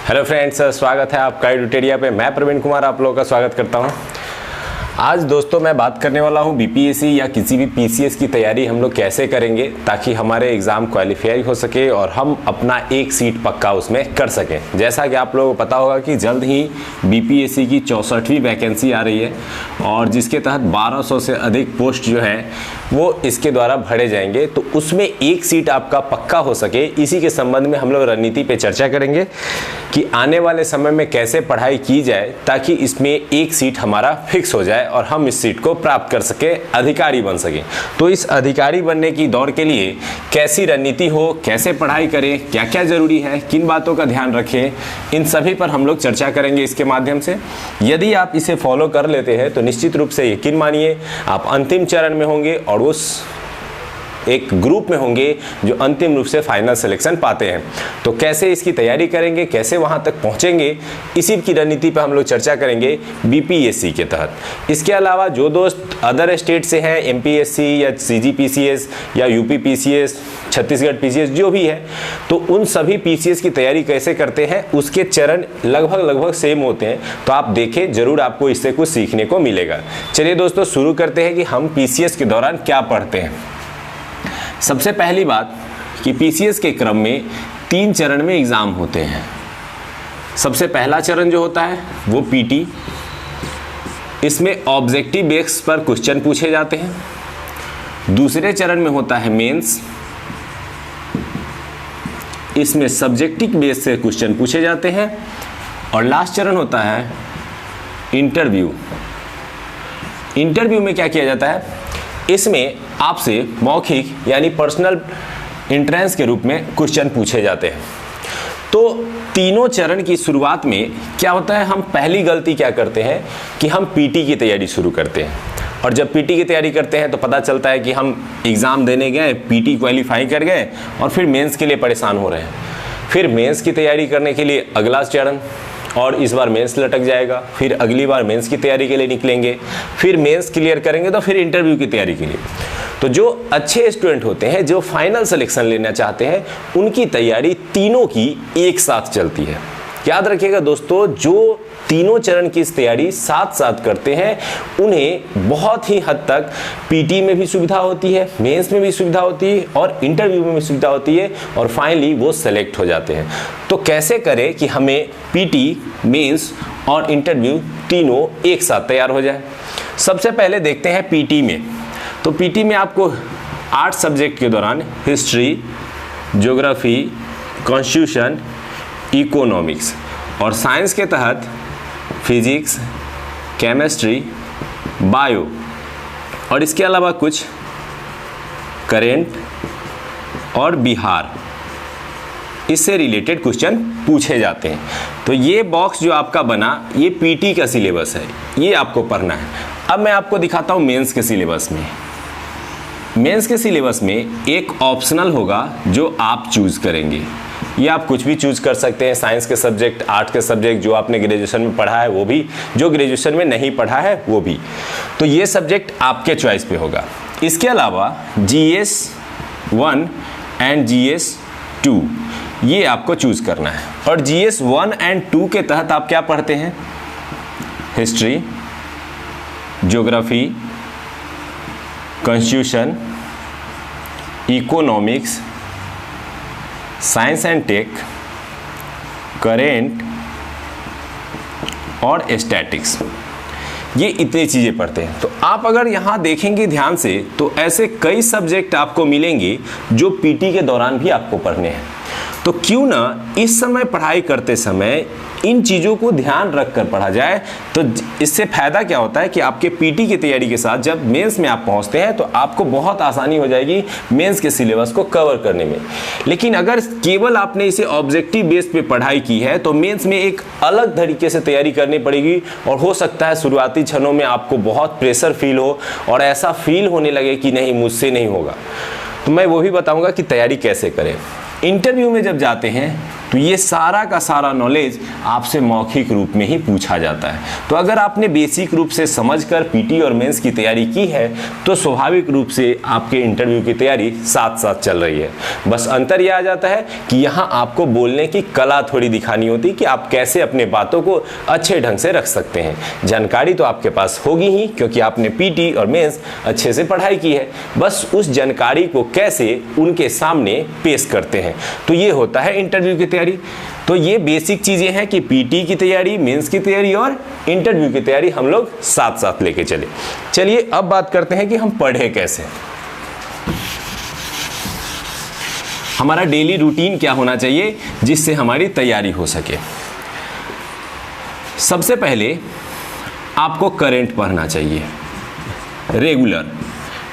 Hello friends, स्वागत है आपका एडुटेरिया पे। मैं प्रवीण कुमार आप लोगों का स्वागत करता हूं। आज दोस्तों मैं बात करने वाला हूं बीपीएससी या किसी भी पीसीएस की तैयारी हम लोग कैसे करेंगे ताकि हमारे एग्ज़ाम क्वालिफाई हो सके और हम अपना एक सीट पक्का उसमें कर सकें। जैसा कि आप लोगों को पता होगा कि जल्द ही बीपीएससी की 64वीं वैकेंसी आ रही है और जिसके तहत 1200 से अधिक पोस्ट जो है वो इसके द्वारा भरे जाएंगे। तो उसमें एक सीट आपका पक्का हो सके, इसी के संबंध में हम लोग रणनीति पे चर्चा करेंगे कि आने वाले समय में कैसे पढ़ाई की जाए ताकि इसमें एक सीट हमारा फिक्स हो जाए और हम इस सीट को प्राप्त कर सके, अधिकारी बन सके। तो इस अधिकारी बनने की दौड़ के लिए कैसी रणनीति हो, कैसे पढ़ाई करें, क्या क्या जरूरी है, किन बातों का ध्यान रखें, इन सभी पर हम लोग चर्चा करेंगे इसके माध्यम से। यदि आप इसे फॉलो कर लेते हैं तो निश्चित रूप से यकीन मानिए आप अंतिम चरण में होंगे और उस एक ग्रुप में होंगे जो अंतिम रूप से फाइनल सिलेक्शन पाते हैं। तो कैसे इसकी तैयारी करेंगे, कैसे वहां तक पहुंचेंगे, इसी की रणनीति पर हम लोग चर्चा करेंगे बीपीएससी के तहत। इसके अलावा जो दोस्त अदर स्टेट से हैं, एमपीएससी या सीजीपीसीएस या यूपी पीसीएस, छत्तीसगढ़ पीसीएस जो भी है, तो उन सभी पीसीएस की तैयारी कैसे करते हैं उसके चरण लगभग सेम होते हैं। तो आप देखें, जरूर आपको इससे कुछ सीखने को मिलेगा। चलिए दोस्तों शुरू करते हैं कि हम पीसीएस के दौरान क्या पढ़ते हैं। सबसे पहली बात कि पीसीएस के क्रम में 3 चरण में एग्ज़ाम होते हैं। सबसे पहला चरण जो होता है वो पीटी, इसमें ऑब्जेक्टिव बेस पर क्वेश्चन पूछे जाते हैं। दूसरे चरण में होता है मेंस, इसमें सब्जेक्टिव बेस से क्वेश्चन पूछे जाते हैं। और लास्ट चरण होता है इंटरव्यू। इंटरव्यू में क्या किया जाता है, इसमें आपसे मौखिक यानी पर्सनल एंट्रेंस के रूप में क्वेश्चन पूछे जाते हैं। तो तीनों चरण की शुरुआत में क्या होता है, हम पहली गलती क्या करते हैं कि हम पीटी की तैयारी शुरू करते हैं। और जब पीटी की तैयारी करते हैं तो पता चलता है कि हम एग्ज़ाम देने गए, पीटी क्वालिफाई कर गए और फिर मेंस के लिए परेशान हो रहे हैं। फिर मेंस की तैयारी करने के लिए अगला चरण, और इस बार मेंस लटक जाएगा। फिर अगली बार मेंस की तैयारी के लिए निकलेंगे, फिर मेंस क्लियर करेंगे तो फिर इंटरव्यू की तैयारी के लिए। तो जो अच्छे स्टूडेंट होते हैं, जो फाइनल सिलेक्शन लेना चाहते हैं, उनकी तैयारी तीनों की एक साथ चलती है। याद रखिएगा दोस्तों, जो तीनों चरण की इस तैयारी साथ साथ करते हैं उन्हें बहुत ही हद तक पीटी में भी सुविधा होती है, मेंस में भी सुविधा होती है और इंटरव्यू में भी सुविधा होती है और फाइनली वो सेलेक्ट हो जाते हैं। तो कैसे करें कि हमें पीटी, मेंस और इंटरव्यू तीनों एक साथ तैयार हो जाए। सबसे पहले देखते हैं पीटी में। तो पीटी में आपको 8 सब्जेक्ट के दौरान हिस्ट्री, ज्योग्राफी, कॉन्स्टिट्यूशन, इकोनॉमिक्स और साइंस के तहत फिजिक्स, केमिस्ट्री, बायो और इसके अलावा कुछ करेंट और बिहार, इससे रिलेटेड क्वेश्चन पूछे जाते हैं। तो ये बॉक्स जो आपका बना ये पीटी का सिलेबस है, ये आपको पढ़ना है। अब मैं आपको दिखाता हूँ मेंस के सिलेबस में। मेंस के सिलेबस में एक ऑप्शनल होगा जो आप चूज करेंगे। ये आप कुछ भी चूज कर सकते हैं, साइंस के सब्जेक्ट, आर्ट के सब्जेक्ट, जो आपने ग्रेजुएशन में पढ़ा है वो भी, जो ग्रेजुएशन में नहीं पढ़ा है वो भी। तो ये सब्जेक्ट आपके चॉइस पे होगा। इसके अलावा GS 1 एंड GS 2 ये आपको चूज करना है। और GS 1 एंड 2 के तहत आप क्या पढ़ते हैं, history, geography, constitution, economics, science and tech, current और स्टैटिक्स, ये इतनी चीज़ें पढ़ते हैं। तो आप अगर यहाँ देखेंगे ध्यान से तो ऐसे कई सब्जेक्ट आपको मिलेंगे जो पीटी के दौरान भी आपको पढ़ने हैं। तो क्यों ना इस समय पढ़ाई करते समय इन चीज़ों को ध्यान रखकर पढ़ा जाए। तो इससे फ़ायदा क्या होता है कि आपके पीटी की तैयारी के साथ जब मेंस में आप पहुंचते हैं तो आपको बहुत आसानी हो जाएगी मेंस के सिलेबस को कवर करने में। लेकिन अगर केवल आपने इसे ऑब्जेक्टिव बेस पे पढ़ाई की है तो मेंस में एक अलग तरीके से तैयारी करनी पड़ेगी और हो सकता है शुरुआती क्षणों में आपको बहुत प्रेशर फील हो और ऐसा फील होने लगे कि नहीं, मुझसे नहीं होगा। तो मैं वो भी बताऊँगा कि तैयारी कैसे करें। इंटरव्यू में जब जाते हैं तो ये सारा का सारा नॉलेज आपसे मौखिक रूप में ही पूछा जाता है। तो अगर आपने बेसिक रूप से समझकर पीटी और मेंस की तैयारी की है तो स्वाभाविक रूप से आपके इंटरव्यू की तैयारी साथ साथ चल रही है। बस अंतर यह आ जाता है कि यहाँ आपको बोलने की कला थोड़ी दिखानी होती कि आप कैसे अपने बातों को अच्छे ढंग से रख सकते हैं। जानकारी तो आपके पास होगी ही क्योंकि आपने पीटी और मेंस अच्छे से पढ़ाई की है, बस उस जानकारी को कैसे उनके सामने पेश करते हैं, तो ये होता है इंटरव्यू की तैयारी। तो ये बेसिक चीजें हैं कि पीटी की तैयारी, मेंस की तैयारी और इंटरव्यू की तैयारी हम लोग साथ साथ लेके चले। चलिए अब बात करते हैं कि हम पढ़े कैसे। हमारा डेली रूटीन क्या होना चाहिए जिससे हमारी तैयारी हो सके। सबसे पहले आपको करंट पढ़ना चाहिए रेगुलर।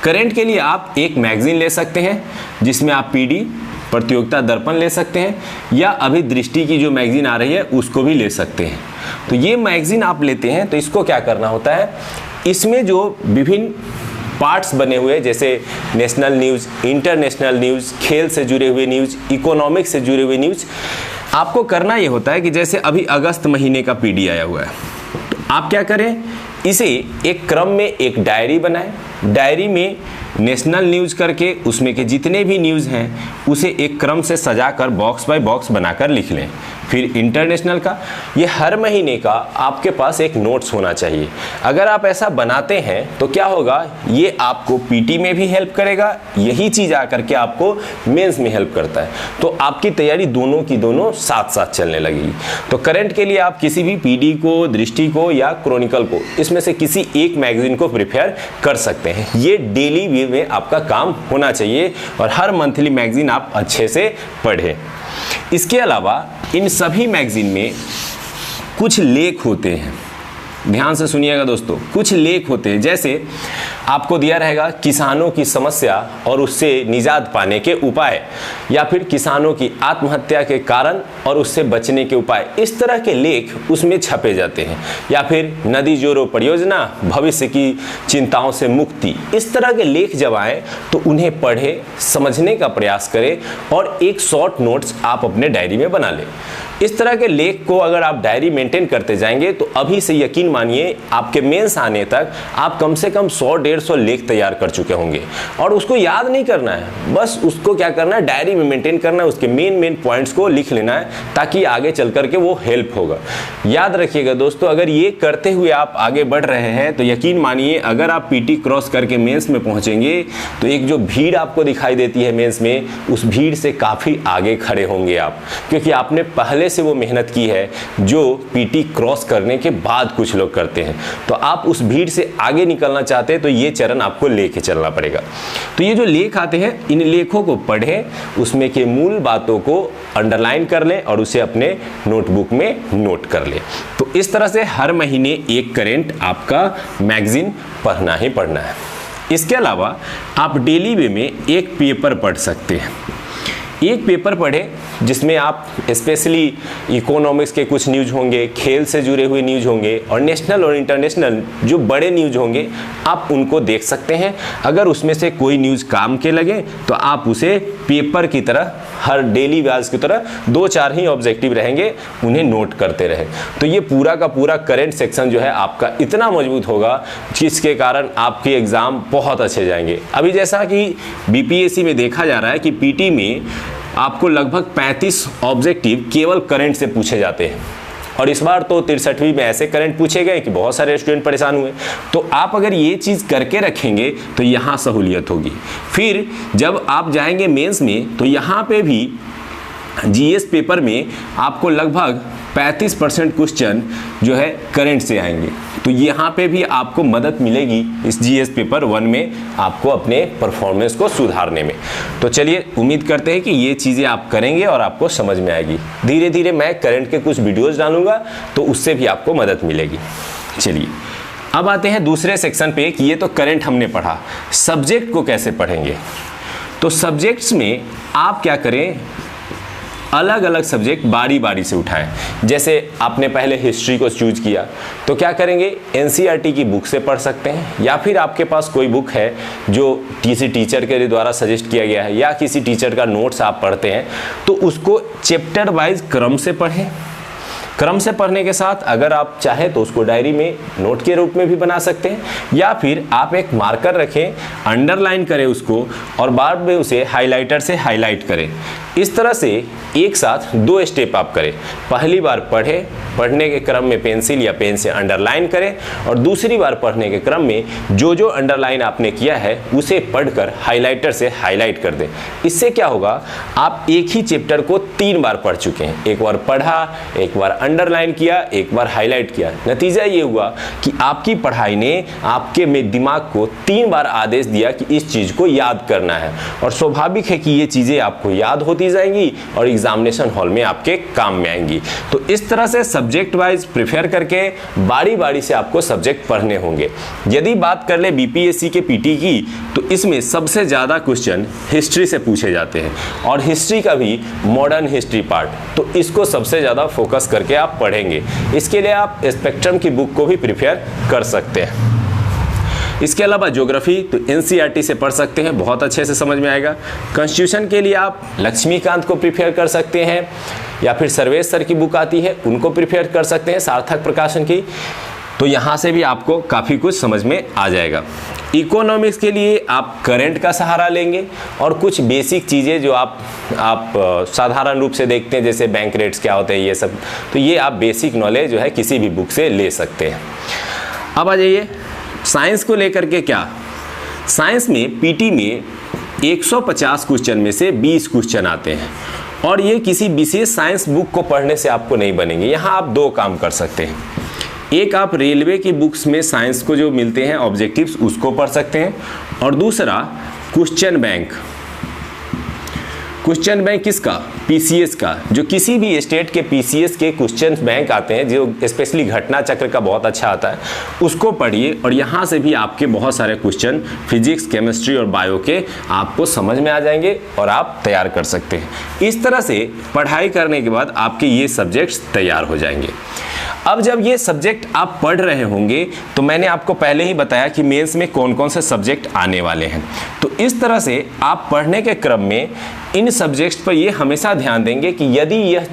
करंट के लिए आप एक मैगजीन ले सकते हैं जिसमें आप पीडी प्रतियोगिता दर्पण ले सकते हैं, या अभी दृष्टि की जो मैगजीन आ रही है उसको भी ले सकते हैं। तो ये मैगजीन आप लेते हैं तो इसको क्या करना होता है, इसमें जो विभिन्न पार्ट्स बने हुए जैसे नेशनल न्यूज़, इंटरनेशनल न्यूज़, खेल से जुड़े हुए न्यूज़, इकोनॉमिक्स से जुड़े हुए न्यूज़, आपको करना ये होता है कि जैसे अभी अगस्त महीने का पीडी आया हुआ है, तो आप क्या करें, इसे एक क्रम में एक डायरी बनाएं। डायरी में नेशनल न्यूज़ करके उसमें के जितने भी न्यूज़ हैं उसे एक क्रम से सजाकर बॉक्स बाय बॉक्स बनाकर लिख लें। फिर इंटरनेशनल का, ये हर महीने का आपके पास एक नोट्स होना चाहिए। अगर आप ऐसा बनाते हैं तो क्या होगा, ये आपको पीटी में भी हेल्प करेगा, यही चीज़ आकर के आपको मेंस में हेल्प करता है। तो आपकी तैयारी दोनों की दोनों साथ साथ चलने लगेगी। तो करंट के लिए आप किसी भी पीडी को, दृष्टि को या क्रॉनिकल को, इसमें से किसी एक मैगजीन को प्रिपेयर कर सकते हैं। ये डेली वे में आपका काम होना चाहिए और हर मंथली मैगजीन आप अच्छे से पढ़ें। इसके अलावा इन सभी मैगजीन में कुछ लेख होते हैं, ध्यान से सुनिएगा दोस्तों, कुछ लेख होते हैं। जैसे आपको दिया रहेगा किसानों की समस्या और उससे निजात पाने के उपाय, या फिर किसानों की आत्महत्या के कारण और उससे बचने के उपाय, इस तरह के लेख उसमें छपे जाते हैं। या फिर नदी जोड़ो परियोजना, भविष्य की चिंताओं से मुक्ति, इस तरह के लेख जब आए तो उन्हें पढ़े, समझने का प्रयास करें और एक शॉर्ट नोट्स आप अपने डायरी में बना लें। इस तरह के लेख को अगर आप डायरी मेंटेन करते जाएंगे तो अभी से यकीन मानिए आपके मेंस आने तक आप कम से कम 100-150 लेख तैयार कर चुके होंगे। और उसको याद नहीं करना है, बस उसको क्या करना है, डायरी में मेंटेन करना है, उसके मेन पॉइंट्स को लिख लेना है ताकि आगे चल करके वो हेल्प होगा। याद रखिएगा दोस्तों, अगर ये करते हुए आप आगे बढ़ रहे हैं तो यकीन मानिए अगर आप पीटी क्रॉस करके मेंस में पहुंचेंगे तो एक जो भीड़ आपको दिखाई देती है मेंस में, उस भीड़ से काफ़ी आगे खड़े होंगे आप, क्योंकि आपने पहले से वो मेहनत की है जो पीटी क्रॉस करने के बाद कुछ लोग करते हैं। तो आप उस भीड़ से आगे निकलना चाहते हैं तो ये चरण आपको लेके चलना पड़ेगा। तो ये जो लेख आते हैं, इन लेखों को पढ़ें, उसमें के मूल बातों को अंडरलाइन कर लें और उसे अपने नोटबुक में नोट कर लें। तो इस तरह से हर महीने एक करंट आपका मैगजीन पढ़ना ही पढ़ना है। इसके अलावा आप डेली वे में एक पेपर पढ़ सकते हैं। एक पेपर पढ़ें जिसमें आप स्पेशली इकोनॉमिक्स के कुछ न्यूज़ होंगे, खेल से जुड़े हुए न्यूज़ होंगे और नेशनल और इंटरनेशनल जो बड़े न्यूज़ होंगे आप उनको देख सकते हैं। अगर उसमें से कोई न्यूज़ काम के लगे तो आप उसे पेपर की तरह, हर डेली व्याज की तरह 2-4 ही ऑब्जेक्टिव रहेंगे, उन्हें नोट करते रहें। तो ये पूरा का पूरा करंट सेक्शन जो है आपका इतना मजबूत होगा जिसके कारण आपके एग्ज़ाम बहुत अच्छे जाएंगे। अभी जैसा कि बीपीएससी में देखा जा रहा है कि पीटी में आपको लगभग 35 ऑब्जेक्टिव केवल करंट से पूछे जाते हैं, और इस बार तो 63वीं में ऐसे करंट पूछे गए कि बहुत सारे स्टूडेंट परेशान हुए। तो आप अगर ये चीज़ करके रखेंगे तो यहाँ सहूलियत होगी। फिर जब आप जाएंगे मेंस में तो यहाँ पे भी जीएस पेपर में आपको लगभग 35% क्वेश्चन जो है करंट से आएंगे। तो यहाँ पे भी आपको मदद मिलेगी इस जीएस पेपर 1 में आपको अपने परफॉर्मेंस को सुधारने में। तो चलिए उम्मीद करते हैं कि ये चीज़ें आप करेंगे और आपको समझ में आएगी। धीरे धीरे मैं करंट के कुछ वीडियोज़ डालूंगा तो उससे भी आपको मदद मिलेगी। चलिए अब आते हैं दूसरे सेक्शन पे कि ये तो करंट हमने पढ़ा, सब्जेक्ट को कैसे पढ़ेंगे। तो सब्जेक्ट्स में आप क्या करें, अलग अलग सब्जेक्ट बारी बारी से उठाएं। जैसे आपने पहले हिस्ट्री को चूज किया तो क्या करेंगे, एनसीईआरटी की बुक से पढ़ सकते हैं, या फिर आपके पास कोई बुक है जो किसी टीचर के द्वारा सजेस्ट किया गया है या किसी टीचर का नोट्स आप पढ़ते हैं तो उसको चैप्टर वाइज क्रम से पढ़ें। क्रम से पढ़ने के साथ अगर आप चाहें तो उसको डायरी में नोट के रूप में भी बना सकते हैं, या फिर आप एक मार्कर रखें, अंडरलाइन करें उसको और बाद में उसे हाइलाइटर से हाईलाइट करें। इस तरह से एक साथ 2 स्टेप आप करें। पहली बार पढ़ने के क्रम में पेंसिल या पेन से अंडरलाइन करें और दूसरी बार पढ़ने के क्रम में जो जो अंडरलाइन आपने किया है उसे पढ़कर हाइलाइटर से हाईलाइट कर दें। इससे क्या होगा, आप एक ही चैप्टर को 3 बार पढ़ चुके हैं। एक बार पढ़ा, एक बार अंडरलाइन किया, एक बार हाईलाइट किया। नतीजा ये हुआ कि आपकी पढ़ाई ने आपके में दिमाग को 3 बार आदेश दिया कि इस चीज़ को याद करना है, और स्वाभाविक है कि ये चीज़ें आपको याद होती जाएंगी और एग्जामिनेशन हॉल में आपके काम में आएंगी। तो इस तरह से सब्जेक्ट वाइज प्रिफेयर करके बारी बारी से आपको सब्जेक्ट पढ़ने होंगे। यदि बात कर ले बीपीएससी के पीटी की तो इसमें सबसे ज़्यादा क्वेश्चन हिस्ट्री से पूछे जाते हैं, और हिस्ट्री का भी मॉडर्न हिस्ट्री पार्ट, तो इसको सबसे ज़्यादा फोकस करके आप पढ़ेंगे। इसके लिए आप स्पेक्ट्रम की बुक को भी प्रिफेयर कर सकते हैं। इसके अलावा ज्योग्राफी तो एनसीईआरटी से पढ़ सकते हैं, बहुत अच्छे से समझ में आएगा। कॉन्स्टिट्यूशन के लिए आप लक्ष्मीकांत को प्रिफेयर कर सकते हैं, या फिर सर्वेश सर की बुक आती है उनको प्रिफेयर कर सकते हैं, सार्थक प्रकाशन की। तो यहाँ से भी आपको काफ़ी कुछ समझ में आ जाएगा। इकोनॉमिक्स के लिए आप करंट का सहारा लेंगे और कुछ बेसिक चीज़ें जो आप साधारण रूप से देखते हैं, जैसे बैंक रेट्स क्या होते हैं ये सब, तो ये आप बेसिक नॉलेज जो है किसी भी बुक से ले सकते हैं। अब आ जाइए साइंस को लेकर के। क्या साइंस में पीटी में 150 क्वेश्चन में से 20 क्वेश्चन आते हैं, और ये किसी विशेष साइंस बुक को पढ़ने से आपको नहीं बनेंगे। यहाँ आप 2 काम कर सकते हैं। एक, आप रेलवे की बुक्स में साइंस को जो मिलते हैं ऑब्जेक्टिव्स उसको पढ़ सकते हैं, और दूसरा क्वेश्चन बैंक किसका, पीसीएस का, जो किसी भी स्टेट के पीसीएस के क्वेश्चन बैंक आते हैं, जो स्पेशली घटना चक्र का बहुत अच्छा आता है, उसको पढ़िए और यहाँ से भी आपके बहुत सारे क्वेश्चन फिजिक्स, केमिस्ट्री और बायो के आपको समझ में आ जाएंगे और आप तैयार कर सकते हैं। इस तरह से पढ़ाई करने के बाद आपके ये सब्जेक्ट्स तैयार हो जाएंगे। अब जब ये सब्जेक्ट आप पढ़ रहे होंगे तो मैंने आपको पहले ही बताया कि मेंस में कौन कौन से सब्जेक्ट आने वाले हैं, तो इस तरह से आप पढ़ने के क्रम में इन सब्जेक्ट्स पर ये हमेशा ध्यान देंगे कि यदि यह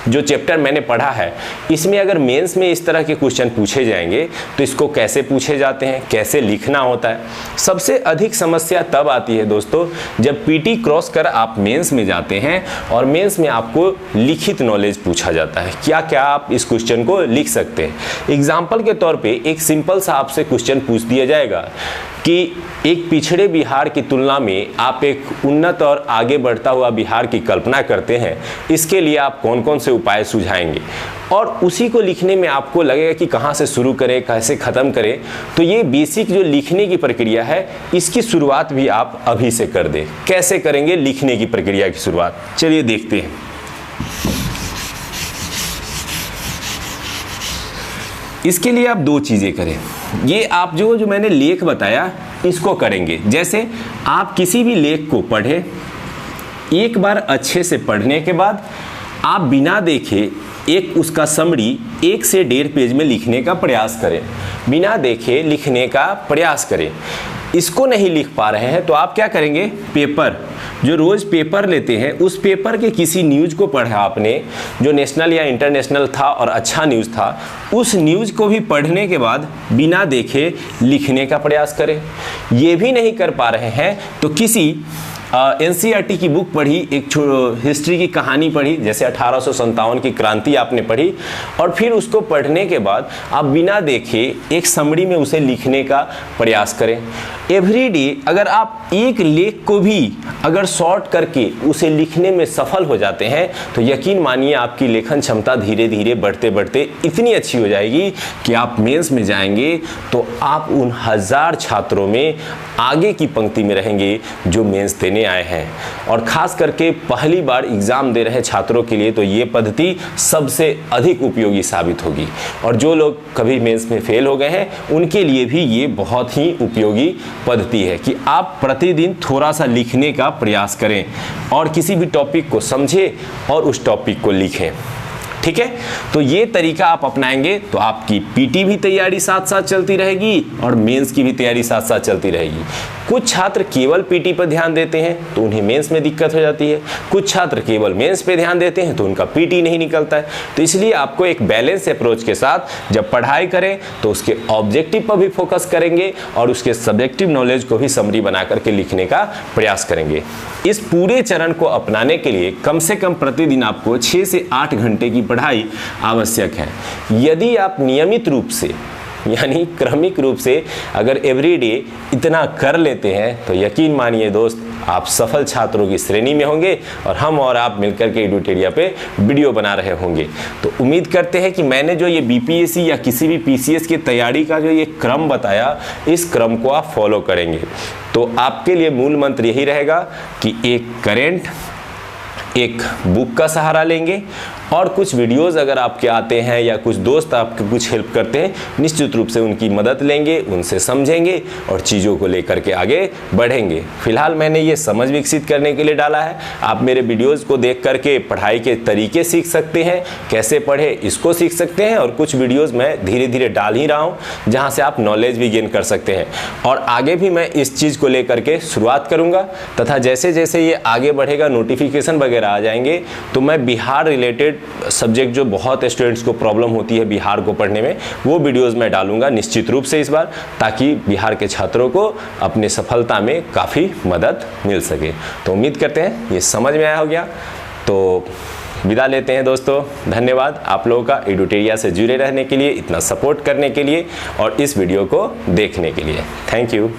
जो चैप्टर मैंने पढ़ा है इसमें अगर मेंस में इस तरह के क्वेश्चन पूछे जाएंगे तो इसको कैसे पूछे जाते हैं, कैसे लिखना होता है। सबसे अधिक समस्या तब आती है दोस्तों जब पीटी क्रॉस कर आप मेंस में जाते हैं और मेंस में आपको लिखित नॉलेज पूछा जाता है, क्या क्या आप इस क्वेश्चन को लिख सकते हैं। एग्जाम्पल के तौर पे एक सिंपल सा आपसे क्वेश्चन पूछ दिया जाएगा कि एक पिछड़े बिहार की तुलना में आप एक उन्नत और आगे बढ़ता हुआ बिहार की कल्पना करते हैं, इसके लिए आप कौन कौन से उपाय सुझाएंगे, और उसी को लिखने में आपको लगेगा कि कहाँ से शुरू करें, कैसे ख़त्म करें। तो ये बेसिक जो लिखने की प्रक्रिया है इसकी शुरुआत भी आप अभी से कर दें। कैसे करेंगे लिखने की प्रक्रिया की शुरुआत, चलिए देखते हैं। इसके लिए आप 2 चीज़ें करें। ये आप जो मैंने लेख बताया इसको करेंगे। जैसे आप किसी भी लेख को पढ़ें, एक बार अच्छे से पढ़ने के बाद आप बिना देखे एक उसका समरी 1 से 1.5 पेज में लिखने का प्रयास करें। बिना देखे लिखने का प्रयास करें। इसको नहीं लिख पा रहे हैं तो आप क्या करेंगे, पेपर, जो रोज़ पेपर लेते हैं उस पेपर के किसी न्यूज़ को पढ़ा आपने जो नेशनल या इंटरनेशनल था और अच्छा न्यूज़ था, उस न्यूज़ को भी पढ़ने के बाद बिना देखे लिखने का प्रयास करें। ये भी नहीं कर पा रहे हैं तो किसी एनसीईआरटी की बुक पढ़ी, एक हिस्ट्री की कहानी पढ़ी, जैसे 1857 की क्रांति आपने पढ़ी, और फिर उसको पढ़ने के बाद आप बिना देखे एक समरी में उसे लिखने का प्रयास करें। एवरीडे अगर आप एक लेख को भी अगर शॉर्ट करके उसे लिखने में सफल हो जाते हैं तो यकीन मानिए आपकी लेखन क्षमता धीरे धीरे बढ़ते बढ़ते इतनी अच्छी हो जाएगी कि आप मेंस में जाएंगे तो आप उन 1000 छात्रों में आगे की पंक्ति में रहेंगे जो मेंस देने आए हैं। और खास करके पहली बार एग्जाम दे रहे छात्रों के लिए तो ये पद्धति सबसे अधिक उपयोगी साबित होगी, और जो लोग कभी मेंस में फेल हो गए हैं उनके लिए भी ये बहुत ही उपयोगी पद्धति है कि आप प्रतिदिन थोड़ा सा लिखने का प्रयास करें और किसी भी टॉपिक को समझें और उस टॉपिक को लिखें। ठीक है, तो ये तरीका आप अपनाएंगे तो आपकी पीटी भी तैयारी साथ साथ चलती रहेगी और मेंस की भी तैयारी साथ साथ चलती रहेगी। कुछ छात्र केवल पीटी पर ध्यान देते हैं तो उन्हें मेंस में दिक्कत हो जाती है, कुछ छात्र केवल मेंस पे ध्यान देते हैं तो उनका पीटी नहीं निकलता है। तो इसलिए आपको एक बैलेंस अप्रोच के साथ जब पढ़ाई करें तो उसके ऑब्जेक्टिव पर भी फोकस करेंगे और उसके सब्जेक्टिव नॉलेज को भी समरी बना करके लिखने का प्रयास करेंगे। इस पूरे चरण को अपनाने के लिए कम से कम प्रतिदिन आपको 6 से 8 घंटे की पढ़ाई आवश्यक है। यदि आप नियमित रूप से यानी क्रमिक रूप से अगर एवरीडे इतना कर लेते हैं तो यकीन मानिए दोस्त आप सफल छात्रों की श्रेणी में होंगे और हम और आप मिलकर के एडुटेरिया पे वीडियो बना रहे होंगे। तो उम्मीद करते हैं कि मैंने जो ये बीपीएससी या किसी भी पीसीएस की तैयारी का जो ये क्रम बताया, इस क्रम को आप फॉलो करेंगे तो आपके लिए मूल मंत्र यही रहेगा कि एक करेंट, एक बुक का सहारा लेंगे और कुछ वीडियोस अगर आपके आते हैं या कुछ दोस्त आपके कुछ हेल्प करते हैं, निश्चित रूप से उनकी मदद लेंगे, उनसे समझेंगे और चीज़ों को लेकर के आगे बढ़ेंगे। फिलहाल मैंने ये समझ विकसित करने के लिए डाला है। आप मेरे वीडियोस को देख करके पढ़ाई के तरीके सीख सकते हैं, कैसे पढ़े इसको सीख सकते हैं, और कुछ वीडियोज़ मैं धीरे धीरे डाल ही रहा हूँ जहाँ से आप नॉलेज भी गेन कर सकते हैं। और आगे भी मैं इस चीज़ को लेकर के शुरुआत करूँगा तथा जैसे जैसे ये आगे बढ़ेगा नोटिफिकेशन वगैरह आ जाएंगे तो मैं बिहार रिलेटेड सब्जेक्ट जो बहुत स्टूडेंट्स को प्रॉब्लम होती है बिहार को पढ़ने में, वो वीडियोस मैं डालूंगा निश्चित रूप से इस बार, ताकि बिहार के छात्रों को अपने सफलता में काफ़ी मदद मिल सके। तो उम्मीद करते हैं ये समझ में आया हो गया। तो विदा लेते हैं दोस्तों। धन्यवाद आप लोगों का एडुटेरिया से जुड़े रहने के लिए, इतना सपोर्ट करने के लिए और इस वीडियो को देखने के लिए। Thank you.